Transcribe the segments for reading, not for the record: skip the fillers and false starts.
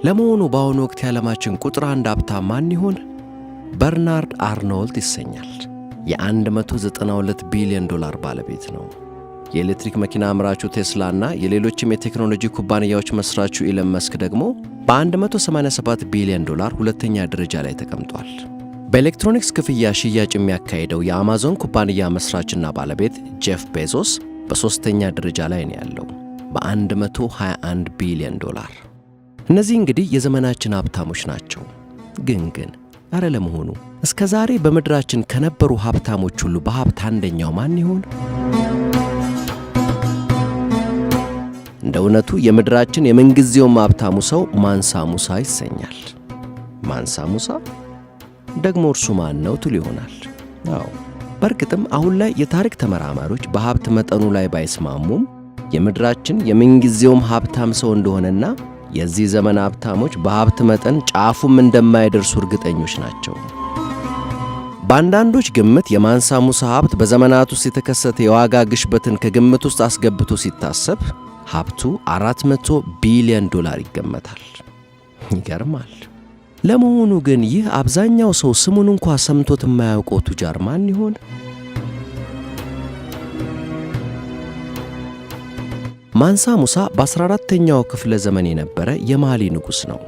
ለመሆኑ በአሁኑ ወቅት የዓለማችን ቁጥር 1 ሀብታም ማን ይሆን? በርናርድ አርኖልት ይሰኛል። የ$192 ቢሊዮን ባለቤት ነው። የኤሌክትሪክ መኪና አምራቹ ቴስላና የሌሎችም የቴክኖሎጂ ኩባንያዎች መስራቹ ኢለን መስክ ደግሞ በ$187 ቢሊዮን ሁለተኛ ደረጃ ላይ ተቀምጧል። በኤሌክትሮኒክስ ክፍያ ሽያጭ የሚያካሄደው የአማዞን ኩባንያ መስራችና ባለቤት ጄፍ ቤዞስ በሦስተኛ ደረጃ ላይ ነው ያለው በ$121 ቢሊዮን። እነዚህ እንግዲህ የዘመናችን ሀብታሞች ናቸው። ግን አረ ለመሆኑ እስከ ዛሬ በምድራችን ከነበሩ ሀብታሞች ሁሉ በሀብት አንደኛው ማን ይሆን? እንደ እውነቱ የምድራችን የምንጊዜውም ሀብታሙ ሰው ማንሳ ሙሳ ይሰኛል። ማንሳ ሙሳ ደግሞ እርሱ ማን ነው ትሉ ይሆናል። በእርግጥም አሁን ላይ የታሪክ ተመራማሪዎች በሀብት መጠኑ ላይ ባይስማሙም የምድራችን የምንጊዜውም ሀብታም ሰው እንደሆነና የዚህ ዘመን ሀብታሞች በሀብት መጠን ጫፉም እንደማይደርሱ እርግጠኞች ናቸው። በአንዳንዶች ግምት የማንሳ ሙሳ ሀብት በዘመናት ውስጥ የተከሰተ የዋጋ ግሽበትን ከግምት ውስጥ አስገብቶ ሲታሰብ ሀብቱ $400 ቢሊዮን ይገመታል። ይገርማል። ለመሆኑ ግን ይህ አብዛኛው ሰው ስሙን እንኳ ሰምቶት የማያውቀው ቱጃር ማን ይሆን? ማንሳ ሙሳ በ14ኛው ክፍለ ዘመን የነበረ የማሊ ንጉሥ ነው።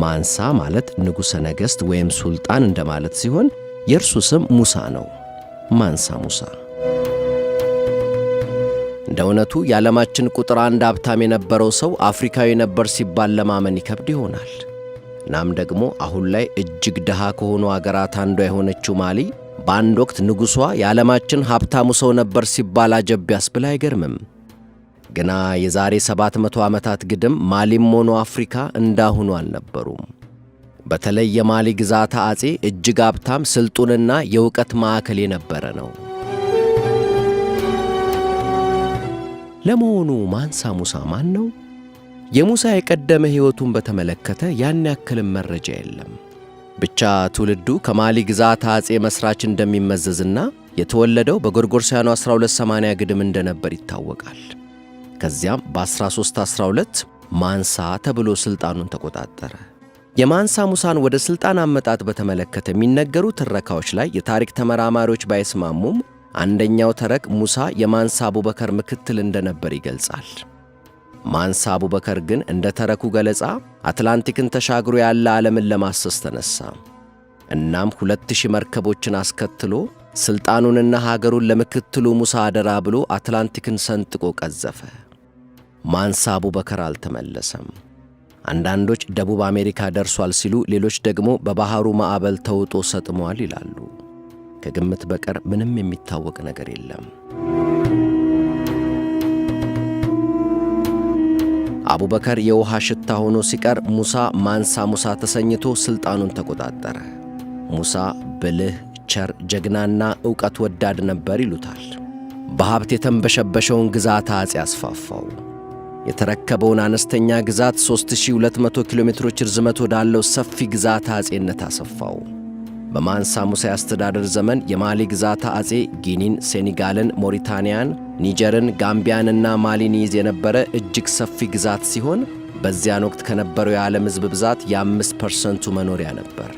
ማንሳ ማለት ንጉሠ ነገሥት ወይም ሱልጣን እንደማለት ሲሆን የእርሱ ስም ሙሳ ነው። ማንሳ ሙሳ እንደ እውነቱ የዓለማችን ቁጥር 1 ሀብታም የነበረው ሰው አፍሪካዊ ነበር ሲባል ለማመን ይከብድ ይሆናል። እናም ደግሞ አሁን ላይ እጅግ ድሃ ከሆኑ አገራት አንዷ የሆነችው ማሊ በአንድ ወቅት ንጉሷ የዓለማችን ሀብታሙ ሰው ነበር ሲባል አጀብ ቢያስብል አይገርምም። ግና የዛሬ 700 ዓመታት ግድም ማሊም ሆኖ አፍሪካ እንዳሁኑ አልነበሩም። በተለይ የማሊ ግዛት አጼ እጅግ ሀብታም፣ ስልጡንና የእውቀት ማዕከል የነበረ ነው። ለመሆኑ ማንሳ ሙሳ ማን ነው? የሙሳ የቀደመ ሕይወቱን በተመለከተ ያን ያክልም መረጃ የለም። ብቻ ትውልዱ ከማሊ ግዛት አጼ መስራች እንደሚመዘዝና የተወለደው በጎርጎሮሳውያኑ 1280 ግድም እንደነበር ይታወቃል። ከዚያም በ1312 ማንሳ ተብሎ ሥልጣኑን ተቆጣጠረ። የማንሳ ሙሳን ወደ ሥልጣን አመጣጥ በተመለከተ የሚነገሩ ትረካዎች ላይ የታሪክ ተመራማሪዎች ባይስማሙም አንደኛው ተረክ ሙሳ የማንሳ አቡበከር ምክትል እንደነበር ይገልጻል። ማንሳ አቡበከር ግን እንደ ተረኩ ገለጻ አትላንቲክን ተሻግሮ ያለ ዓለምን ለማሰስ ተነሳ። እናም 2000 መርከቦችን አስከትሎ ሥልጣኑንና ሀገሩን ለምክትሉ ሙሳ አደራ ብሎ አትላንቲክን ሰንጥቆ ቀዘፈ። ማንሳ አቡበከር አልተመለሰም። አንዳንዶች ደቡብ አሜሪካ ደርሷል ሲሉ፣ ሌሎች ደግሞ በባሕሩ ማዕበል ተውጦ ሰጥሟል ይላሉ። ከግምት በቀር ምንም የሚታወቅ ነገር የለም። አቡበከር የውሃ ሽታ ሆኖ ሲቀር ሙሳ ማንሳ ሙሳ ተሰኝቶ ሥልጣኑን ተቆጣጠረ። ሙሳ ብልህ፣ ቸር፣ ጀግናና ዕውቀት ወዳድ ነበር ይሉታል። በሀብት የተንበሸበሸውን ግዛት አጼ አስፋፋው። የተረከበውን አነስተኛ ግዛት 3200 ኪሎ ሜትሮች ርዝመት ወዳለው ሰፊ ግዛት አጼነት አሰፋው። በማንሳ ሙሳ የአስተዳደር ዘመን የማሊ ግዛት አጼ ጊኒን፣ ሴኔጋልን፣ ሞሪታንያን፣ ኒጀርን፣ ጋምቢያንና ማሊን ይዝ የነበረ እጅግ ሰፊ ግዛት ሲሆን በዚያን ወቅት ከነበረው የዓለም ሕዝብ ብዛት የ5% መኖሪያ ነበር።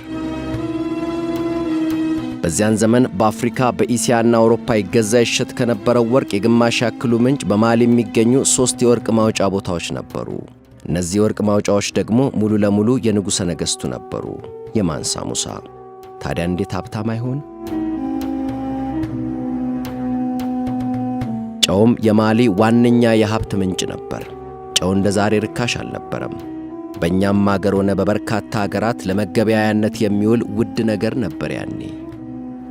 በዚያን ዘመን በአፍሪካ በኢስያና አውሮፓ ይገዛ ይሸጥ ከነበረው ወርቅ የግማሽ ያክሉ ምንጭ በማሊ የሚገኙ 3 የወርቅ ማውጫ ቦታዎች ነበሩ። እነዚህ የወርቅ ማውጫዎች ደግሞ ሙሉ ለሙሉ የንጉሠ ነገሥቱ ነበሩ። የማንሳ ሙሳ ታዲያ እንዴት ሀብታም አይሆን? ጨውም የማሊ ዋነኛ የሀብት ምንጭ ነበር። ጨው እንደ ዛሬ ርካሽ አልነበረም። በእኛም አገር ሆነ በበርካታ አገራት ለመገበያያነት የሚውል ውድ ነገር ነበር ያኔ።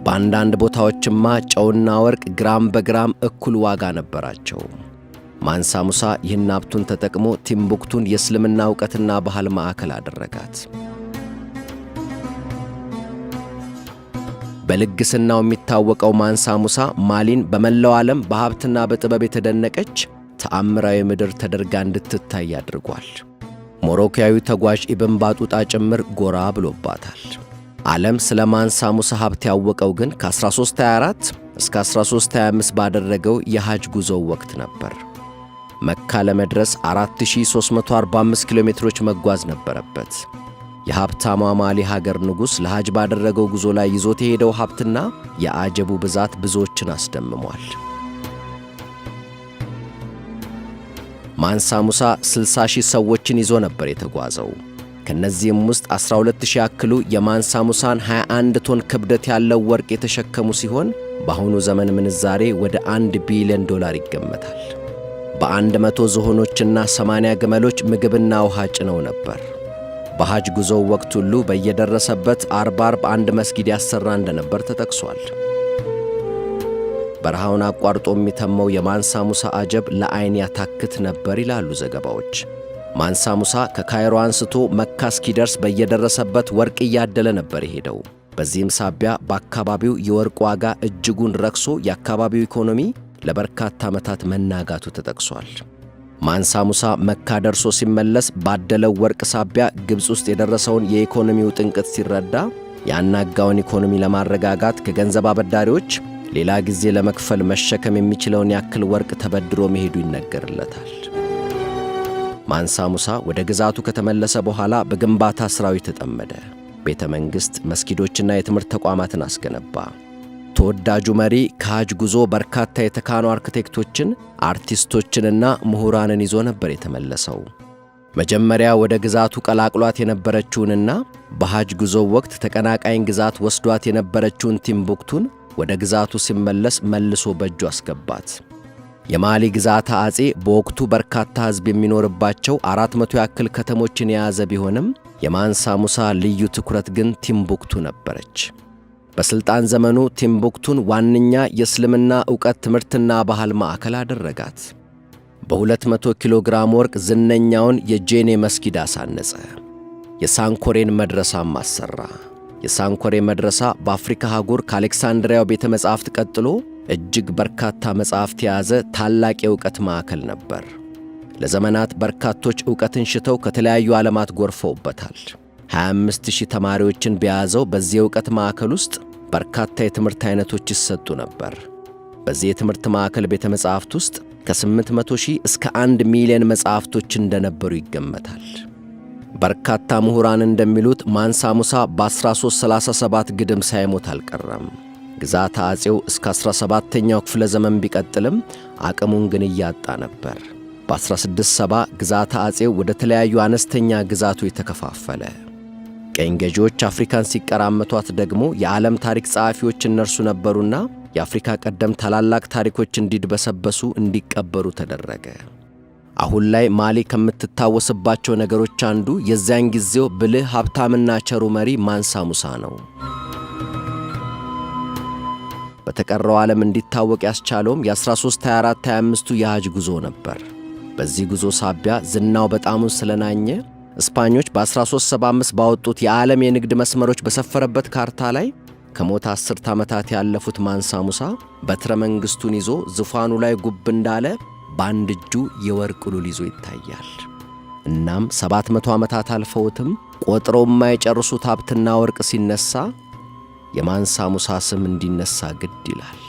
በአንዳንድ ቦታዎችማ ጨውና ወርቅ ግራም በግራም እኩል ዋጋ ነበራቸው። ማንሳ ሙሳ ይህን ሀብቱን ተጠቅሞ ቲምቡክቱን የእስልምና ዕውቀትና ባህል ማዕከል አደረጋት። በልግስናው የሚታወቀው ማንሳ ሙሳ ማሊን በመላው ዓለም በሀብትና በጥበብ የተደነቀች ተአምራዊ ምድር ተደርጋ እንድትታይ አድርጓል። ሞሮኮያዊ ተጓዥ ኢብን ባጡጣ ጭምር ጎራ ብሎባታል። ዓለም ስለ ማንሳ ሙሳ ሀብት ያወቀው ግን ከ1324 እስከ 1325 ባደረገው የሐጅ ጉዞው ወቅት ነበር። መካ ለመድረስ 4345 ኪሎ ሜትሮች መጓዝ ነበረበት። የሀብታሟ ማሊ ሀገር ንጉሥ ለሐጅ ባደረገው ጉዞ ላይ ይዞት የሄደው ሀብትና የአጀቡ ብዛት ብዙዎችን አስደምሟል። ማንሳ ሙሳ 60,000 ሰዎችን ይዞ ነበር የተጓዘው። ከነዚህም ውስጥ 12,000 ያክሉ የማንሳ ሙሳን 21 ቶን ክብደት ያለው ወርቅ የተሸከሙ ሲሆን በአሁኑ ዘመን ምንዛሬ ወደ $1 ቢሊዮን ይገመታል። በ100 ዝሆኖችና 80 ግመሎች ምግብና ውሃ ጭነው ነበር። በሐጅ ጉዞው ወቅት ሁሉ በየደረሰበት 40 አንድ መስጊድ ያሰራ እንደነበር ተጠቅሷል። በረሃውን አቋርጦ የሚተመው የማንሳ ሙሳ አጀብ ለዓይን ያታክት ነበር ይላሉ ዘገባዎች። ማንሳ ሙሳ ከካይሮ አንስቶ መካ እስኪደርስ በየደረሰበት ወርቅ እያደለ ነበር የሄደው። በዚህም ሳቢያ በአካባቢው የወርቅ ዋጋ እጅጉን ረክሶ የአካባቢው ኢኮኖሚ ለበርካታ ዓመታት መናጋቱ ተጠቅሷል። ማንሳ ሙሳ መካ ደርሶ ሲመለስ ባደለው ወርቅ ሳቢያ ግብፅ ውስጥ የደረሰውን የኢኮኖሚው ጥንቅት ሲረዳ ያናጋውን ኢኮኖሚ ለማረጋጋት ከገንዘብ አበዳሪዎች ሌላ ጊዜ ለመክፈል መሸከም የሚችለውን ያክል ወርቅ ተበድሮ መሄዱ ይነገርለታል። ማንሳ ሙሳ ወደ ግዛቱ ከተመለሰ በኋላ በግንባታ ሥራው ተጠመደ። ቤተ መንግሥት፣ መስጊዶችና የትምህርት ተቋማትን አስገነባ። ተወዳጁ መሪ ከሐጅ ጉዞ በርካታ የተካኑ አርክቴክቶችን፣ አርቲስቶችንና ምሁራንን ይዞ ነበር የተመለሰው። መጀመሪያ ወደ ግዛቱ ቀላቅሏት የነበረችውንና በሐጅ ጉዞው ወቅት ተቀናቃኝ ግዛት ወስዷት የነበረችውን ቲምቡክቱን ወደ ግዛቱ ሲመለስ መልሶ በእጁ አስገባት። የማሊ ግዛት አጼ በወቅቱ በርካታ ሕዝብ የሚኖርባቸው 400 ያክል ከተሞችን የያዘ ቢሆንም የማንሳ ሙሳ ልዩ ትኩረት ግን ቲምቡክቱ ነበረች። በሥልጣን ዘመኑ ቲምቡክቱን ዋነኛ የእስልምና ዕውቀት ትምህርትና ባህል ማዕከል አደረጋት። በ200 ኪሎ ግራም ወርቅ ዝነኛውን የጄኔ መስጊድ አሳነጸ። የሳንኮሬን መድረሳም አሠራ። የሳንኮሬ መድረሳ በአፍሪካ አህጉር ከአሌክሳንድሪያው ቤተ መጻሕፍት ቀጥሎ እጅግ በርካታ መጻሕፍት የያዘ ታላቅ የዕውቀት ማዕከል ነበር። ለዘመናት በርካቶች ዕውቀትን ሽተው ከተለያዩ ዓለማት ጎርፈውበታል። 25,000 ተማሪዎችን በያዘው በዚህ የዕውቀት ማዕከል ውስጥ በርካታ የትምህርት አይነቶች ይሰጡ ነበር። በዚህ የትምህርት ማዕከል ቤተ መጻሕፍት ውስጥ ከ800,000 እስከ 1 ሚሊዮን መጻሕፍቶች እንደነበሩ ይገመታል። በርካታ ምሁራን እንደሚሉት ማንሳ ሙሳ በ1337 ግድም ሳይሞት አልቀረም። ግዛት አጼው እስከ 17ኛው ክፍለ ዘመን ቢቀጥልም አቅሙን ግን እያጣ ነበር። በ1670 ግዛት አጼው ወደ ተለያዩ አነስተኛ ግዛቶች ተከፋፈለ። ቀኝ ገዢዎች አፍሪካን ሲቀራመቷት ደግሞ የዓለም ታሪክ ጸሐፊዎች እነርሱ ነበሩና የአፍሪካ ቀደም ታላላቅ ታሪኮች እንዲድበሰበሱ እንዲቀበሩ ተደረገ። አሁን ላይ ማሊ ከምትታወስባቸው ነገሮች አንዱ የዚያን ጊዜው ብልህ ሀብታምና ቸሩ መሪ ማንሳ ሙሳ ነው። በተቀረው ዓለም እንዲታወቅ ያስቻለውም የ1324-25ቱ የሐጅ ጉዞ ነበር። በዚህ ጉዞ ሳቢያ ዝናው በጣሙን ስለናኘ እስፓኞች በ1375 ባወጡት የዓለም የንግድ መስመሮች በሰፈረበት ካርታ ላይ ከሞት 10 ዓመታት ያለፉት ማንሳ ሙሳ በትረ መንግሥቱን ይዞ ዙፋኑ ላይ ጉብ እንዳለ በአንድ እጁ የወርቅ ሉል ይዞ ይታያል። እናም 700 ዓመታት አልፈውትም ቆጥረው የማይጨርሱት ሀብትና ወርቅ ሲነሳ የማንሳ ሙሳ ስም እንዲነሳ ግድ ይላል።